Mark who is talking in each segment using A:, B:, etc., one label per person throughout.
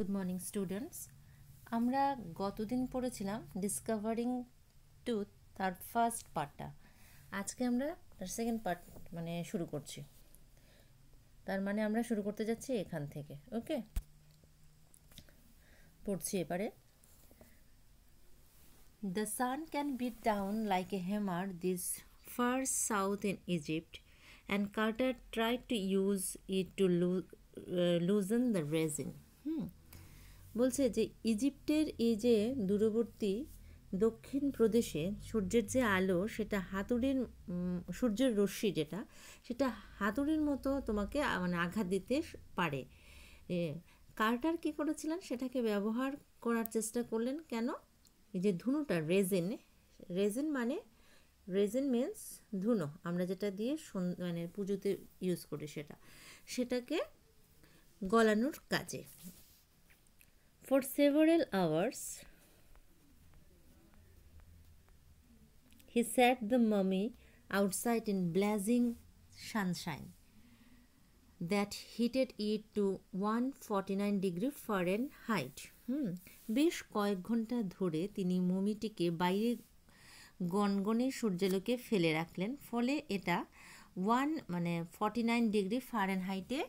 A: Good morning students. আমরা গতদিন পড়েছিলাম ডিসকভারিং টুথ, তার ফার্স্ট পার্টটা। আজকে আমরা তার সেকেন্ড পার্ট শুরু করছি। তার মানে আমরা শুরু করতে যাচ্ছি এখান থেকে। ওকে, পড়ছি এবারে। The sun can beat down like a hammer this far south in Egypt, and Carter tried to use it to loosen the resin. বলছে যে ইজিপ্টের এই যে দূরবর্তী দক্ষিণ প্রদেশে সূর্যের যে আলো, সেটা হাতুড়ির সূর্যের রশ্মি যেটা, সেটা হাতুড়ির মতো তোমাকে আঘাত দিতে পারে। কার্টার কী করেছিলেন, সেটাকে ব্যবহার করার চেষ্টা করলেন। কেন? এই যে ধুনোটা, রেজিন মিন্স ধুনো, আমরা যেটা দিয়ে পুজোতে ইউজ করি, সেটাকে গলানোর কাজে। For several hours, he sat the mummy outside in blazing sunshine that heated it to 149 degree Fahrenheit. বেশ কয়েক ঘন্টা ধরে তিনি মমিটিকে বাইরে গনগনে সূর্যালোকে ফেলে রাখলেন, ফলে এটা 49 ডিগ্রি ফারেনহাইটে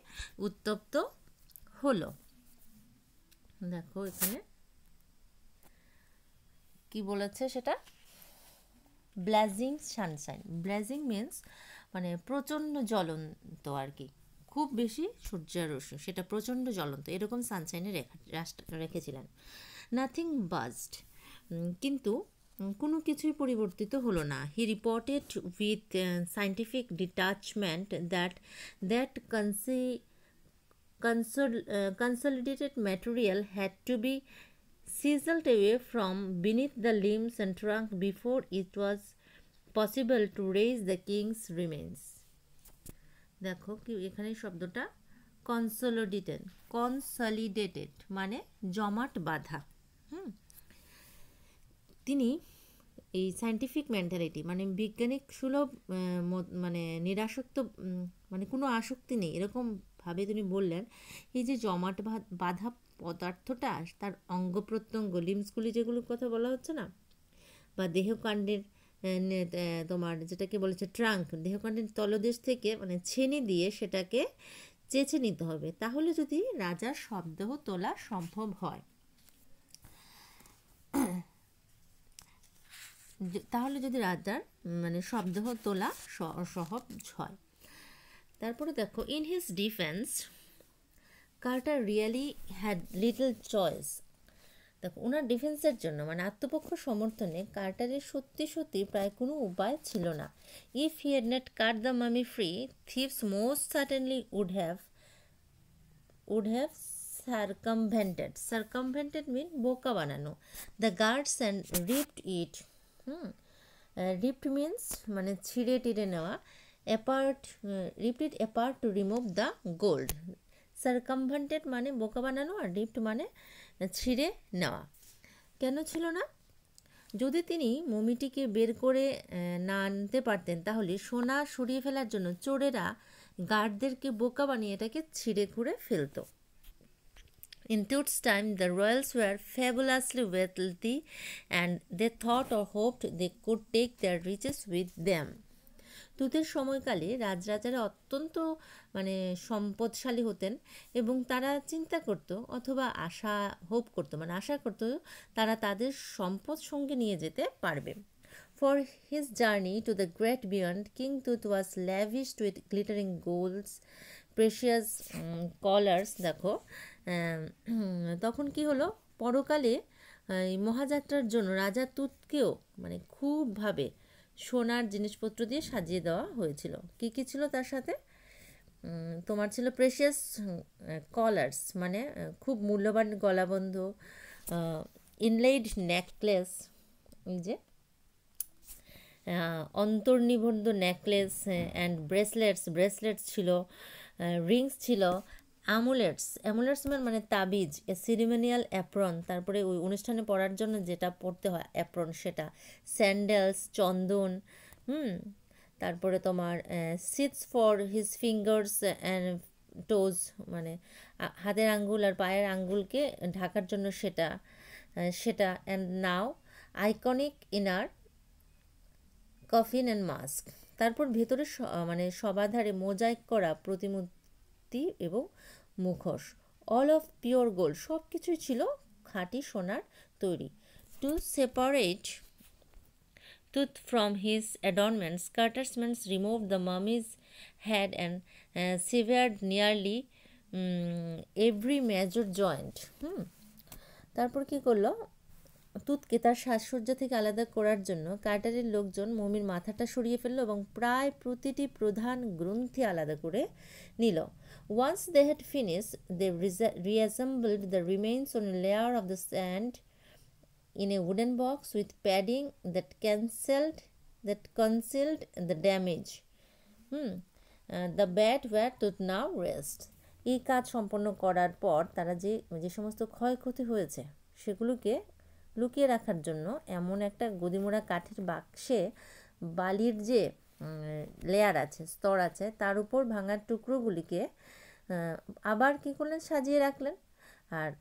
A: উত্তপ্ত হলো। দেখো এখানে কি বলেছে, সেটা ব্লেজিং সানশাইন। ব্লেজিং মিন্স প্রচণ্ড জ্বলন্ত আর কি, খুব বেশি সূর্যের রশ্মি, সেটা প্রচণ্ড জ্বলন্ত, এরকম সানশাইনে রেখেছিলেন। নাথিং বাজড, কিন্তু কোনো কিছুই পরিবর্তিত হলো না। He reported with scientific detachment that consolidated material had to be sizzled away from beneath the limbs and trunk before it was possible to raise the king's remains. দেখো কি এখানে শব্দটা কনসলিডেটেড মানে জমাট বাঁধা। তিনি এই সায়েন্টিফিক মেন্টালিটি বৈজ্ঞানিক সুলভ নিরাসক্ত কোনো আসক্তি নেই, এরকমভাবে তিনি বললেন। এই যে জমাট বাঁধা পদার্থটা, তার অঙ্গ প্রত্যঙ্গ, লিম্সগুলি যেগুলোর কথা বলা হচ্ছে না, বা দেহকাণ্ডের তোমার যেটাকে বলেছে ট্রাঙ্ক, দেহকাণ্ডের তলদেশ থেকে ছেনে দিয়ে সেটাকে চেঁচে নিতে হবে, তাহলে যদি রাজার শবদেহ তোলা সম্ভব হয়, তাহলে যদি রাজার শবদেহ তোলা সহজ হয়। তারপরে দেখো, in his defence Carter really had little choice. দেখো ওনার ডিফেন্সের জন্য আত্মপক্ষ সমর্থনে কার্টারের সত্যি প্রায় কোনো উপায় ছিল না। If he had not cut the mummy free, thieves most certainly would have circumvented mean বোকা বানানো, the guards and ripped it. ripped means ছিঁড়ে টিড়ে নেওয়া, ripped it apart to remove the gold. circumvented বোকা বানানো, আর ripped ছিঁড়ে নেওয়া। কেন ছিল না? যদি তিনি মমিটিকে বের করে না আনতে পারতেন, তাহলে সোনা সরিয়ে ফেলার জন্য চোরেরা গার্ডদেরকে বোকা বানিয়ে এটাকে ছিঁড়ে খুঁড়ে ফেলত। In Tut's time, the royals were fabulously wealthy, and they thought or hoped they could take their riches with them. তুতের সময়কালে রাজরাজারা অত্যন্ত সম্পদশালী হতেন, এবং তারা চিন্তা করত অথবা আশা করত তারা তাদের সম্পদ সঙ্গে নিয়ে যেতে পারবে। For his journey to the great beyond, King Tut was lavished with glittering golds, precious collars. দেখো তখন কি হলো, পরকালে মহাযাত্রার জন্য রাজা তুতকেও খুবভাবে সোনার জিনিসপত্র দিয়ে সাজিয়ে দেওয়া হয়েছিল। কি কি ছিল তার সাথে? তোমার ছিল প্রেশিয়াস কলার্স, খুব মূল্যবান গলাবন্ধ, ইনলেইড নেকলেস, এই যে অন্তর্নিবদ্ধ নেকলেস, অ্যান্ড ব্রেসলেটস ছিল, রিংস ছিল, অ্যামুলেটস তাবিজ, সিরিমোনিয়াল অ্যাপ্রন, তারপরে ওই অনুষ্ঠানে পরার জন্য যেটা পরতে হয় অ্যাপ্রন, সেটা, স্যান্ডেলস, চন্দন, তারপরে তোমার sheaths for his fingers and toes মানে হাতের আঙ্গুল আর পায়ের আঙ্গুলকে ঢাকার জন্য সেটা and now iconic inner coffin and mask. তারপর ভেতরে মানে সবাধারে মোজাইক করা প্রতিমূর্তি এবং মুখোশ, অল অফ পিওর গোল্ড, সব কিছুই ছিল খাঁটি সোনার তৈরি। To separate tooth from his adornments, Curtisman removed the mummy's head and severed nearly every major joint. তারপর কি করলো, তুতকে তার সাজসজ্জা থেকে আলাদা করার জন্য কার্টারের লোকজন মমির মাথাটা সরিয়ে ফেললো এবং প্রায় প্রতিটি প্রধান গ্রন্থি আলাদা করে নিল। Once they had finished, they reassembled the remains on a layer of the sand in a wooden box with padding that concealed the damage. The bed where Tooth now rests. এই কাজ সম্পন্ন করার পর তারা যে সমস্ত ক্ষয়ক্ষতি হয়েছে সেগুলোকে লুকিয়ে রাখার জন্য এমন একটা গদিমোড়া কাঠের বাক্সে বালির যে লেয়ার আছে, স্তর আছে, তার উপর ভাঙার টুকরোগুলিকে আবার কী করলেন, সাজিয়ে রাখলেন। আর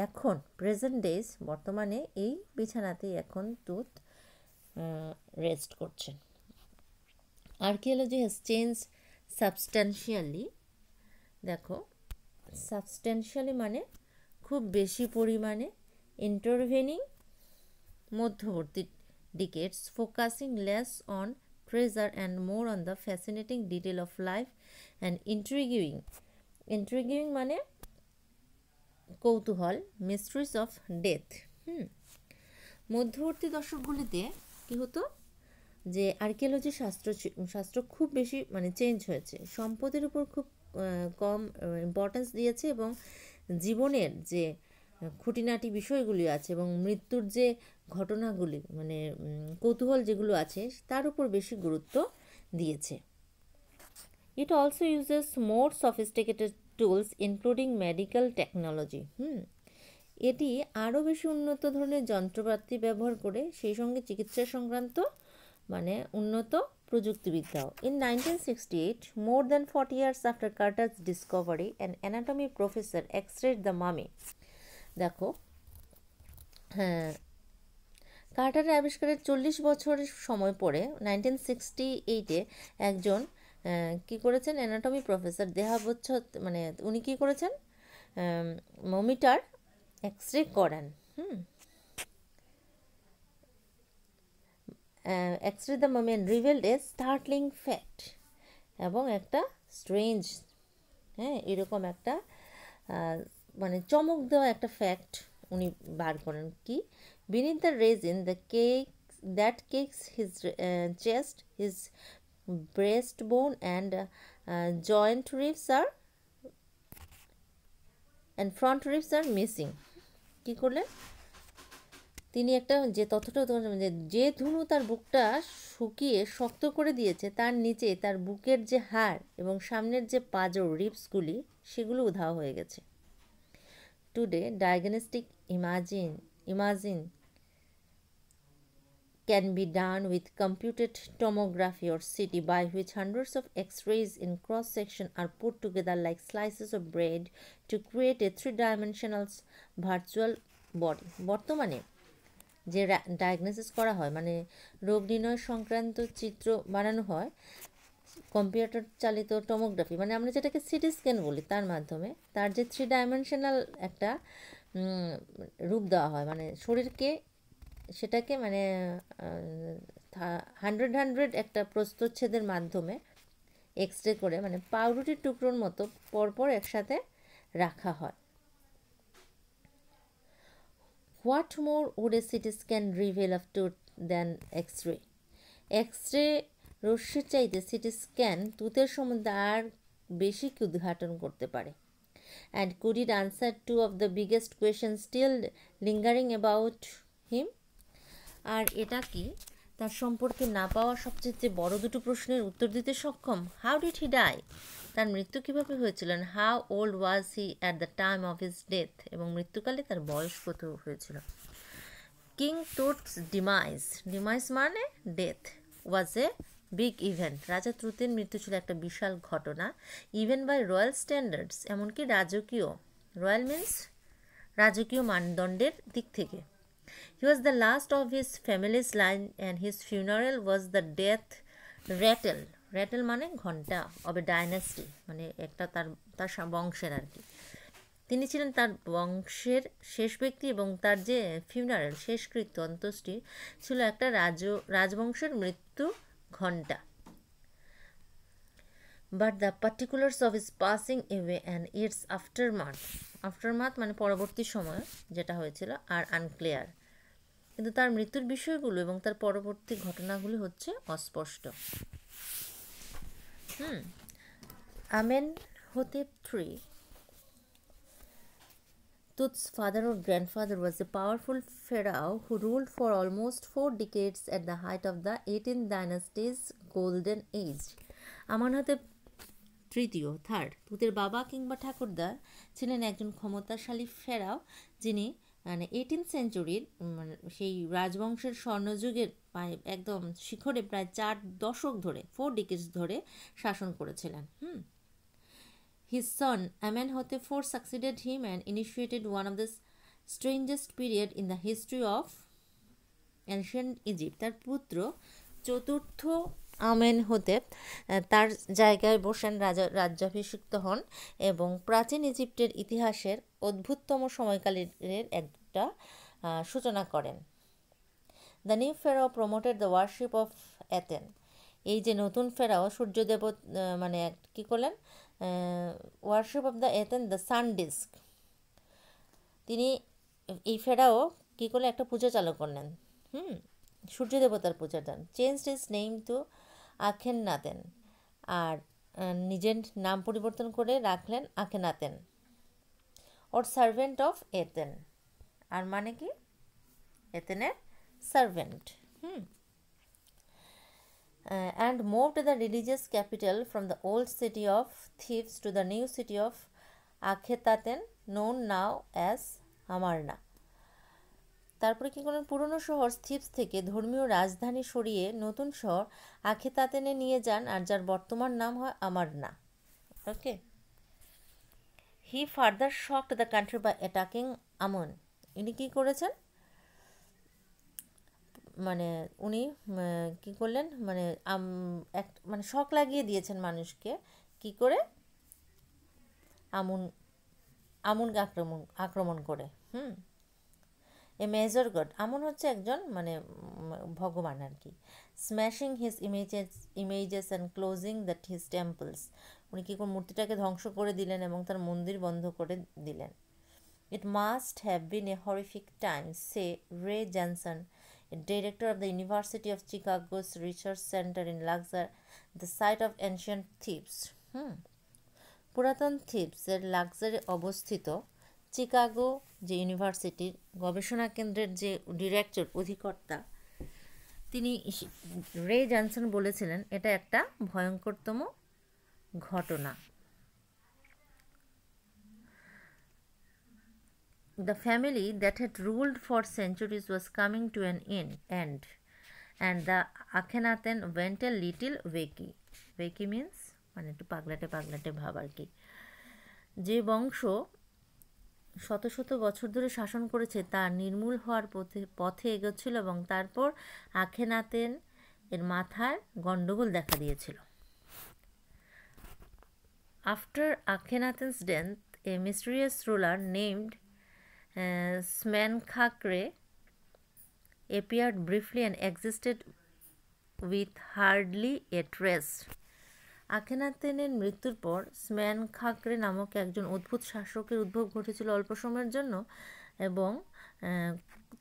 A: এখন প্রেজেন্ট ডেজ, বর্তমানে এই বিছানাতেই এখন তুত রেস্ট করছেন। Archaeology has change substantially. দেখো, সাবস্ট্যান্সিয়ালি মানে খুব বেশি পরিমাণে, ইন্টারভেনিং মধ্যবর্তী decades, focusing less on treasure and more on the fascinating detail of life and intriguing মানে কৌতূহল, মিস্ট্রিজ অফ ডেথ। মধ্যবর্তী দশকগুলিতে কী হতো, যে আর্কিওলজি শাস্ত্র খুব বেশি মানে চেঞ্জ হয়েছে, সম্পদের উপর খুব কম ইম্পর্টেন্স দিয়েছে এবং জীবনের যে খুঁটিনাটি বিষয়গুলি আছে এবং মৃত্যুর যে ঘটনাগুলি মানে কৌতূহল যেগুলো আছে তার উপর বেশি গুরুত্ব দিয়েছে। It also uses more sophisticated tools including medical technology. এটি আরও বেশি উন্নত ধরনের যন্ত্রপাতি ব্যবহার করে, সেই সঙ্গে চিকিৎসা সংক্রান্ত মানে উন্নত প্রযুক্তিবিদ্যাও। In 1968, more than 40 years after Carter's discovery, an anatomy professor x-rayed the mummy. দেখো, হ্যাঁ, কার্টারের আবিষ্কারের 40 বছর সময় পরে 1968-এ একজন কি করেছেন, অ্যানাটমি প্রফেসর, দেহাবচ্ছেদ মানে উনি কি করেছেন, মমিটার এক্সরে করান। X-ray the mummy and revealed a startling fact, এবং একটা স্ট্রেঞ্জ, এরকম একটা মানে চমক দেওয়া একটা ফ্যাক্ট উনি বার করেন। কি, beneath the resin the cake that cakes his chest, his breastbone and joint ribs are and front ribs are missing. কি করলেন তিনি, একটা যে তথ্যটা যে ধুনু তার বুকটা শুকিয়ে শক্ত করে দিয়েছে, তার নিচে তার বুকের যে হাড় এবং সামনের যে পাঁজর রিবসগুলি সেগুলো উধাও হয়ে গেছে। Today diagnostic imagine can be done with computed tomography or CT, by which hundreds of X-rays in cross-section are put together like slices of bread to create a three-dimensional virtual body. বর্তমানে যে diagnosis করা হয় মানে রোগ নির্ণয় সংক্রান্ত চিত্র বানানো হয় কম্পিউটার চালিত টোমোগ্রাফি, মানে আমরা যেটাকে সিটি স্ক্যান বলি, তার মাধ্যমে তার যে 3 ডাইমেনশনাল একটা রূপ দেওয়া হয়, মানে শরীরকে সেটাকে মানে 100 একটা প্রস্থচ্ছেদের মাধ্যমে এক্সরে করে মানে পাউরুটির টুকরোর মতো পরপর একসাথে রাখা হয়। What more would a CT scan reveal of tooth than X-ray? X-ray রশ্মির চাইতে সিটি স্ক্যান তুতের সম্বন্ধে আর বেশি কি উদ্ঘাটন করতে পারে? And could it answer 2 of the biggest questions still lingering about him? আর এটা কি তার সম্পর্কে না পাওয়া সবচেয়ে বড় দুটো প্রশ্নের উত্তর দিতে সক্ষম? How did he die? তার মৃত্যু কীভাবে হয়েছিল? How old was he at the time of his death? এবং মৃত্যুকালে তার বয়স কত হয়েছিল? কিং টুথস ডিমাইস মানে death was a big event. রাজা তুতের মৃত্যু ছিল একটা বিশাল ঘটনা, ইভেন বাই রয়্যাল স্ট্যান্ডার্ডস, এমনকি রাজকীয়, রয়্যাল মিন্স রাজকীয় মানদণ্ডের দিক থেকে। He was the last of his family's line and his funeral was the death rattle, rattle মানে ঘণ্টা, অব এ ডাইনাস্টি, মানে একটা তার তার বংশের আর কি। তিনি ছিলেন তার বংশের শেষ ব্যক্তি এবং তার যে ফিউনারেল, শেষকৃত্য, অন্ত্যেষ্টি ছিল একটা রাজবংশের মৃত্যু ঘণ্টা। But the particulars of his passing away and its aftermath, aftermath মানে পরবর্তী সময় যেটা হয়েছিল, আর আনক্লিয়ার, কিন্তু তার মৃত্যুর বিষয়গুলো এবং তার পরবর্তী ঘটনাগুলি হচ্ছে অস্পষ্ট। আমেনহোতেপ III, Tut's father or grandfather, was a powerful pharaoh who ruled for almost 4 decades at the height of the 18th dynasty's golden age. আমানহোতেপ তৃতীয়, থার্ড, তুতের বাবা কিংবা ঠাকুরদা ছিলেন একজন ক্ষমতাশালী ফেরাও, যিনি মানে 18th সেঞ্চুরির মানে সেই রাজবংশের স্বর্ণযুগের একদম শিখরে প্রায় 4 দশক ধরে, 4 decades ধরে শাসন করেছিলেন। His son Amenhotep IV succeeded him and initiated one of the strangest period in the history of ancient Egypt. তার পুত্র চতুর্থ আমেনহোতেপ তার জায়গায় বসেন, রাজ্যাভিষিক্ত হন এবং প্রাচীন ইজিপ্টের ইতিহাসের অদ্ভুততম সময়কালের একটা সূচনা করেন। The new pharaoh promoted the worship of Aten. এই যে নতুন ফেরাও সূর্যদেব মানে কী করলেন, worship of the Aten, the sun disk, তিনি এই ফেরাও কী করলেন, একটা পূজা চালু করলেন, সূর্য দেবতার পূজা দেন। চেঞ্জ হিজ নেম টু আখেননাতেন, আর নিজের নাম পরিবর্তন করে রাখলেন আখেনাতেন, ওর সার্ভেন্ট অফ এথেন, আর মানে কি এথেনের servant. And moved the religious capital from the old city of Thebes to the new city of Akhetaten, known now as Amarna. তারপরে কী করলেন, পুরনো শহর থিবস থেকে ধর্মীয় রাজধানী সরিয়ে নতুন শহর আখেতাতেনে নিয়ে যান, আর যার বর্তমান নাম হয় Amarna. Okay. He further shocked the country by attacking Amun. ইনি কী করেছেন, মানে উনি কী করলেন, মানে মানে শক লাগিয়ে দিয়েছেন মানুষকে, কি করে, আমুনকে আক্রমণ করে। এ মেজর গড, আমন হচ্ছে একজন মানে ভগবান আর কি। Smashing his images and closing that his temples, উনি কী করে মূর্তিটাকে ধ্বংস করে দিলেন এবং তার মন্দির বন্ধ করে দিলেন। It must have been a horrific time, says Ray Johnson, director of the University of Chicago's Research Center in Luxor, the site of ancient Thebes. পুরাতন থিবসের লাক্সারে অবস্থিত চিকাগো যে ইউনিভার্সিটির গবেষণা কেন্দ্রের যে ডিরেক্টর, অধিকর্তা, তিনি রে জনসন বলেছিলেন এটা একটা ভয়ঙ্করতম ঘটনা। The family that had ruled for centuries was coming to an end, and the Akhenaten went a little wacky. Wacky means মানে একটু পাগলাটে পাগলাটে ভাব আর কি। যে বংশ শত শত বছর ধরে শাসন করেছে তা নির্মূল হওয়ার পথে এগোচ্ছিল এবং তারপর আখেনাতেন এর মাথার গণ্ডগোল দেখা দিয়েছিল। After Akhenaten's death, a mysterious ruler named Smenkhkare appeared briefly and existed with hardly a trace. আখেনাতেনের মৃত্যুর পর স্ম্যানখাকরে নামক একজন অদ্ভুত শাসকের উদ্ভব ঘটেছিল অল্প সময়ের জন্য, এবং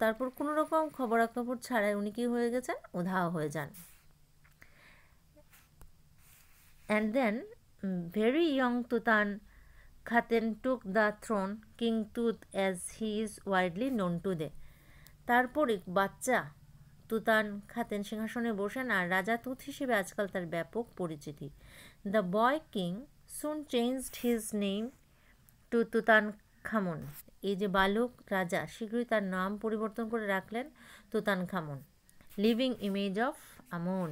A: তারপর কোনো রকম খবরাখবর ছাড়াই উনি কী হয়ে গেছেন, উধাও হয়ে যান। And then very young Tutankhaten took the throne, King Tut as he is widely known today. তারপরে বাচ্চা তুতানখাতেন সিংহাসনে বসেন, আর রাজা তুত হিসেবে আজকাল তার ব্যাপক পরিচিতি। The boy king soon changed his name to Tutankhamun. এই যে বালক রাজা শীঘ্রই তার নাম পরিবর্তন করে রাখলেন Tutankhamun, living image of Amun.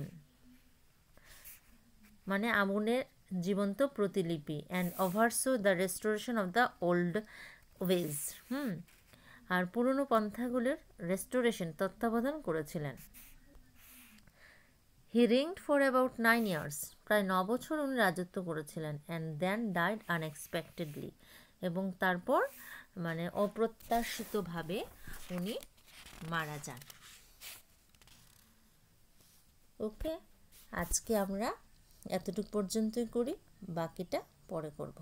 A: মানে আগুনের জীবন্ত প্রতিলিপি, and oversaw the restoration of the old ways. আর পুরনো পন্থাগুলির রেস্টোরেশন তত্ত্বাবধান করেছিলেন। He reigned for about 9 years, প্রায় 9 বছর উনি রাজত্ব করেছিলেন। অ্যান্ড দেন ডাইড আনএক্সপেক্টেডলি, এবং তারপর মানে অপ্রত্যাশিতভাবে উনি মারা যান। ওকে, আজকে আমরা এতটুকু পর্যন্তই করি, বাকিটা পরে করব।